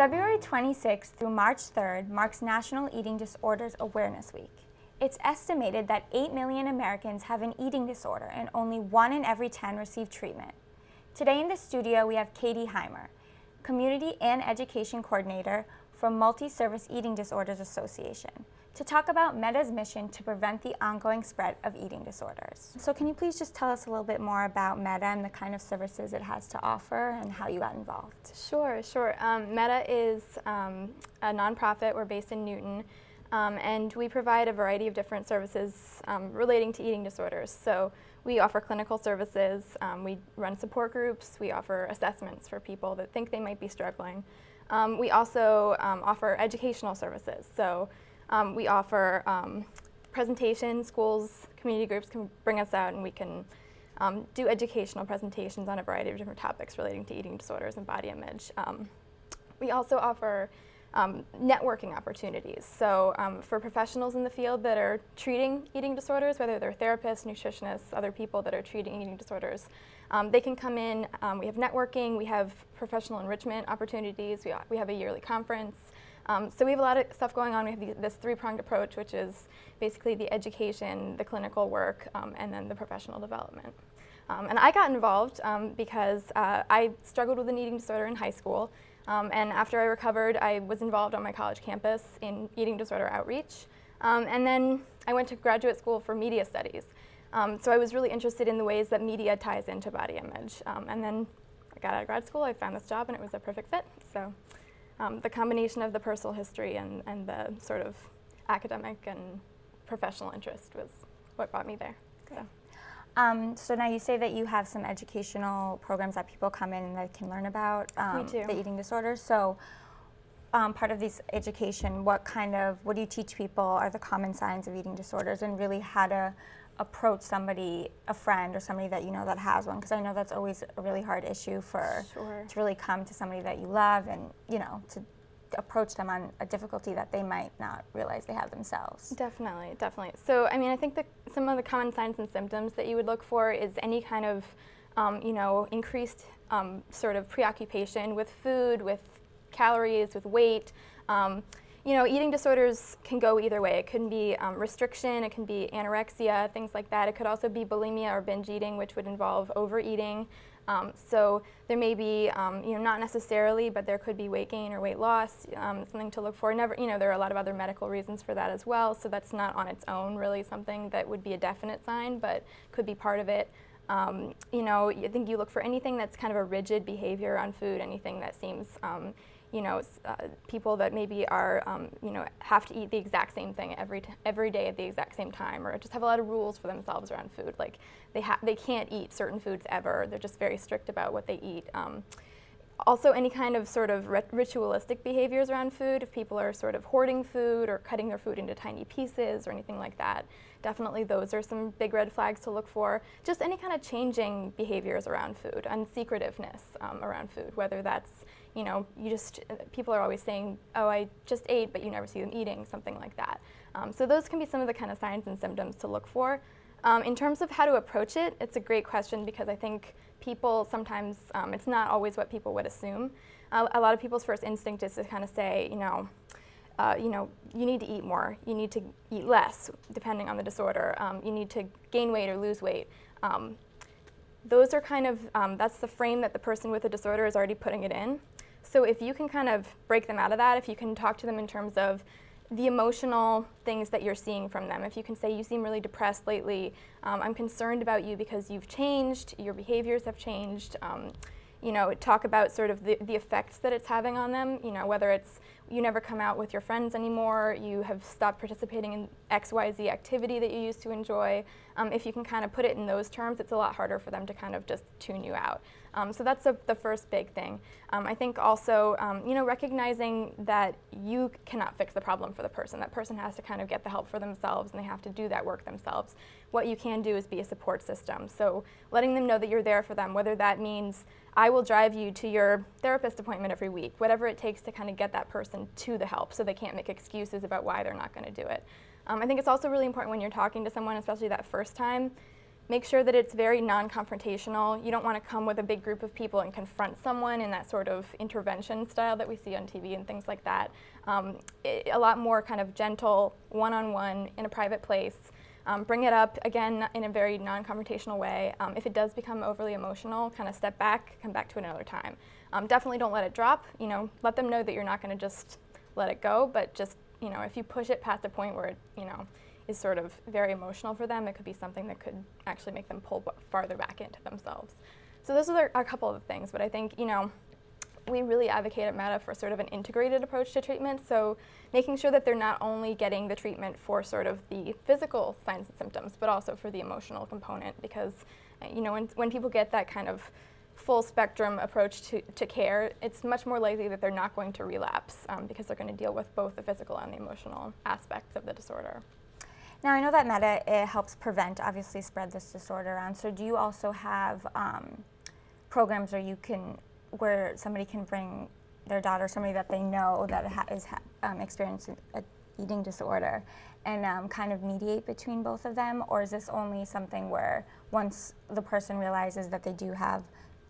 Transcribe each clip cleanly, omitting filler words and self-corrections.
February 26th through March 3rd marks National Eating Disorders Awareness Week. It's estimated that 8 million Americans have an eating disorder and only 1 in every 10 receive treatment. Today in the studio we have Katie Heimer, Community and Education Coordinator from Multi-Service Eating Disorders Association, to talk about MEDA's mission to prevent the ongoing spread of eating disorders. So can you please just tell us a little bit more about MEDA and the kind of services it has to offer and how you got involved? Sure. MEDA is a nonprofit. We're based in Newton, and we provide a variety of different services relating to eating disorders. So we offer clinical services, we run support groups, we offer assessments for people that think they might be struggling. We also offer educational services. So we offer presentations. Schools, community groups can bring us out and we can do educational presentations on a variety of different topics relating to eating disorders and body image. We also offer networking opportunities. So for professionals in the field that are treating eating disorders, whether they're therapists, nutritionists, other people that are treating eating disorders, they can come in. We have networking, we have professional enrichment opportunities, we have a yearly conference. So we have a lot of stuff going on. We have this three-pronged approach, which is basically the education, the clinical work, and then the professional development. And I got involved because I struggled with an eating disorder in high school. And after I recovered, I was involved on my college campus in eating disorder outreach. And then I went to graduate school for media studies. So I was really interested in the ways that media ties into body image. And then I got out of grad school, I found this job, and it was a perfect fit. So the combination of the personal history and the sort of academic and professional interest was what brought me there. So now you say that you have some educational programs that people come in and they can learn about the eating disorders. So part of this education, what do you teach people are the common signs of eating disorders and really how to approach somebody, a friend or somebody that you know that has one? Because I know that's always a really hard issue for to really come to somebody that you love and to approach them on a difficulty that they might not realize they have themselves. Definitely. So I mean, I think that some of the common signs and symptoms that you would look for is any kind of increased sort of preoccupation with food, with calories, with weight. Eating disorders can go either way. It can be restriction, it can be anorexia, things like that. It could also be bulimia or binge eating, which would involve overeating. So there may be, not necessarily, but there could be weight gain or weight loss, something to look for. There are a lot of other medical reasons for that as well, so that's not on its own really something that would be a definite sign, but could be part of it. I think you look for anything that's kind of a rigid behavior on food, anything that seems people that maybe are, have to eat the exact same thing every day at the exact same time, or just have a lot of rules for themselves around food. Like they can't eat certain foods ever. They're just very strict about what they eat. Also, any kind of sort of ritualistic behaviors around food. If people are sort of hoarding food or cutting their food into tiny pieces or anything like that, definitely those are some big red flags to look for. Just any kind of changing behaviors around food and secretiveness around food, whether that's people are always saying, oh, I just ate, but you never see them eating, something like that. So those can be some of the kind of signs and symptoms to look for. In terms of how to approach it, it's a great question because I think people sometimes, it's not always what people would assume. A lot of people's first instinct is to kind of say, you need to eat more, you need to eat less, depending on the disorder. You need to gain weight or lose weight. Those are kind of, that's the frame that the person with the disorder is already putting it in. So if you can kind of break them out of that, if you can talk to them in terms of the emotional things that you're seeing from them, if you can say, you seem really depressed lately, I'm concerned about you because you've changed, your behaviors have changed, talk about sort of the effects that it's having on them, whether it's you never come out with your friends anymore, you have stopped participating in XYZ activity that you used to enjoy. If you can kind of put it in those terms, it's a lot harder for them to kind of just tune you out. So that's the first big thing. I think also, recognizing that you cannot fix the problem for the person. That person has to kind of get the help for themselves and they have to do that work themselves. What you can do is be a support system. So letting them know that you're there for them, whether that means I will drive you to your therapist appointment every week, whatever it takes to kind of get that person to the help so they can't make excuses about why they're not going to do it. I think it's also really important when you're talking to someone, especially that first time, make sure that it's very non-confrontational. You don't want to come with a big group of people and confront someone in that sort of intervention style that we see on TV and things like that. A lot more kind of gentle, one-on-one in a private place. Bring it up, again, in a very non-confrontational way. If it does become overly emotional, kind of step back, come back to another time. Definitely don't let it drop. Let them know that you're not going to just let it go, but just, if you push it past a point where it, is sort of very emotional for them, it could be something that could actually make them pull farther back into themselves. So those are a couple of things, but I think, we really advocate at Meta for sort of an integrated approach to treatment, so making sure that they're not only getting the treatment for sort of the physical signs and symptoms, but also for the emotional component, because when people get that kind of full spectrum approach to care, it's much more likely that they're not going to relapse because they're going to deal with both the physical and the emotional aspects of the disorder. Now, I know that Meta, it helps prevent, obviously, spread this disorder around. So do you also have programs where somebody can bring their daughter, somebody that they know that is experiencing an eating disorder, and kind of mediate between both of them? Or is this only something where once the person realizes that they do have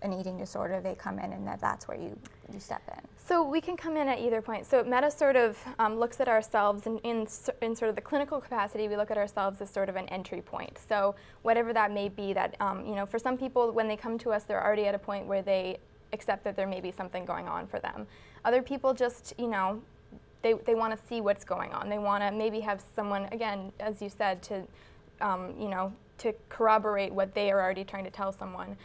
an eating disorder, they come in and that's where you step in? So we can come in at either point. So Meta sort of looks at ourselves in sort of the clinical capacity. We look at ourselves as sort of an entry point. So whatever that may be, that for some people, when they come to us, they're already at a point where they accept that there may be something going on for them. Other people just, they want to see what's going on. They want to maybe have someone, again, as you said, to to corroborate what they are already trying to tell someone.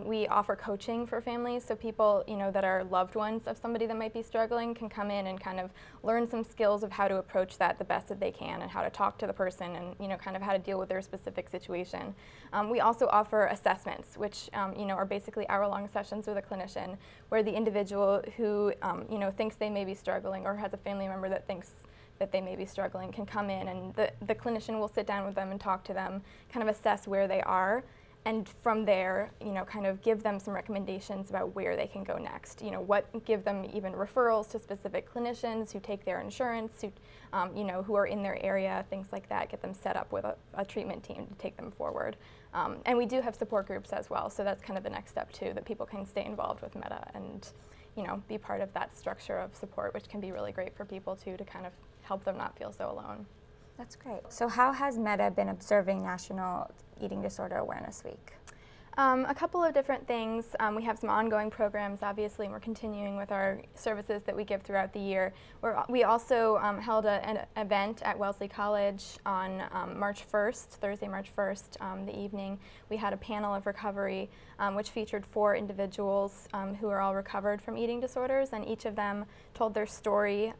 We offer coaching for families, so people that are loved ones of somebody that might be struggling can come in and kind of learn some skills of how to approach that the best that they can, and how to talk to the person, and kind of how to deal with their specific situation. We also offer assessments, which are basically hour-long sessions with a clinician, where the individual who thinks they may be struggling, or has a family member that thinks that they may be struggling, can come in, and the clinician will sit down with them and talk to them, kind of assess where they are, and from there, kind of give them some recommendations about where they can go next. Give them even referrals to specific clinicians who take their insurance, who are in their area, things like that. Get them set up with a treatment team to take them forward. And we do have support groups as well, so that's kind of the next step too, that people can stay involved with Meta and be part of that structure of support, which can be really great for people too, to kind of help them not feel so alone. That's great. So how has Meta been observing National Eating Disorder Awareness Week? A couple of different things. We have some ongoing programs, obviously, and we're continuing with our services that we give throughout the year. We also held an event at Wellesley College on March 1st, Thursday, March 1st, the evening. We had a panel of recovery, which featured 4 individuals who are all recovered from eating disorders, and each of them told their story,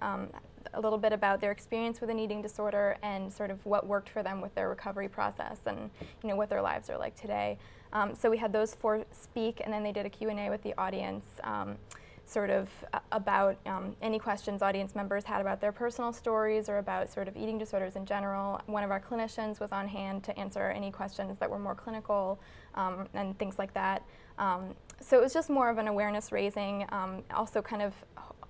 a little bit about their experience with an eating disorder and sort of what worked for them with their recovery process, and what their lives are like today. So we had those 4 speak, and then they did a Q&A with the audience, sort of about any questions audience members had about their personal stories or about sort of eating disorders in general. One of our clinicians was on hand to answer any questions that were more clinical and things like that. So it was just more of an awareness raising, also kind of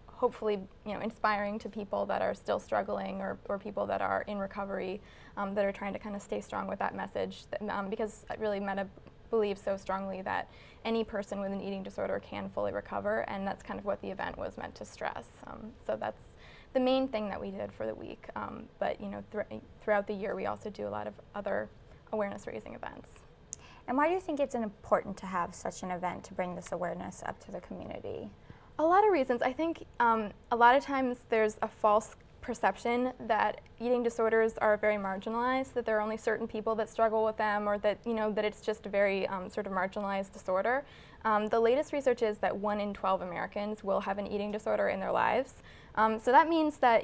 hopefully inspiring to people that are still struggling, or people that are in recovery, that are trying to kind of stay strong with that message, because really Meta believes so strongly that any person with an eating disorder can fully recover, and that's kind of what the event was meant to stress. So that's the main thing that we did for the week, but throughout the year we also do a lot of other awareness raising events. And why do you think it's important to have such an event to bring this awareness up to the community? A lot of reasons. I think a lot of times there's a false perception that eating disorders are very marginalized, that there are only certain people that struggle with them, or that that it's just a very sort of marginalized disorder. The latest research is that 1 in 12 Americans will have an eating disorder in their lives. So that means that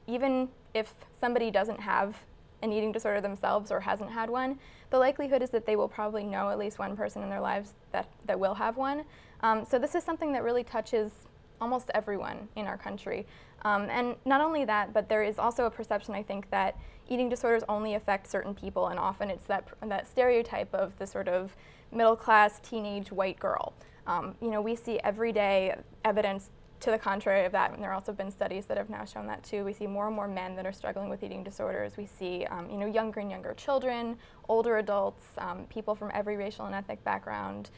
even if somebody doesn't have an eating disorder themselves or hasn't had one, the likelihood is that they will probably know at least one person in their lives that will have one. So this is something that really touches almost everyone in our country. And not only that, but there is also a perception, I think, that eating disorders only affect certain people, and often it's that stereotype of the sort of middle-class teenage white girl. We see everyday evidence to the contrary of that, and there have also been studies that have now shown that too. We see more and more men that are struggling with eating disorders. We see younger and younger children, older adults, people from every racial and ethnic background,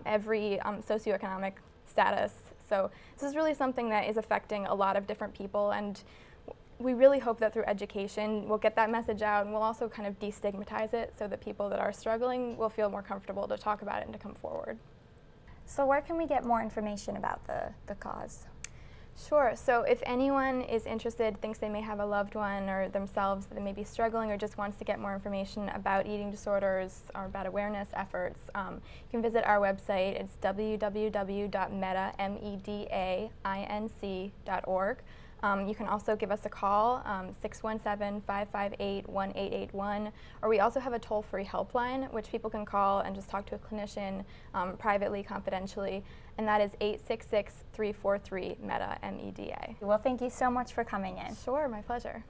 every socioeconomic status. So this is really something that is affecting a lot of different people, and we really hope that through education we'll get that message out, and we'll also kind of destigmatize it so that people that are struggling will feel more comfortable to talk about it and to come forward. So where can we get more information about the cause? Sure. So if anyone is interested, thinks they may have a loved one or themselves that may be struggling, or just wants to get more information about eating disorders or about awareness efforts, you can visit our website. It's www.medainc.org. You can also give us a call, 617-558-1881, or we also have a toll-free helpline which people can call and just talk to a clinician privately, confidentially, and that is 866-343-MEDA, MEDA. Well, thank you so much for coming in. Sure, my pleasure.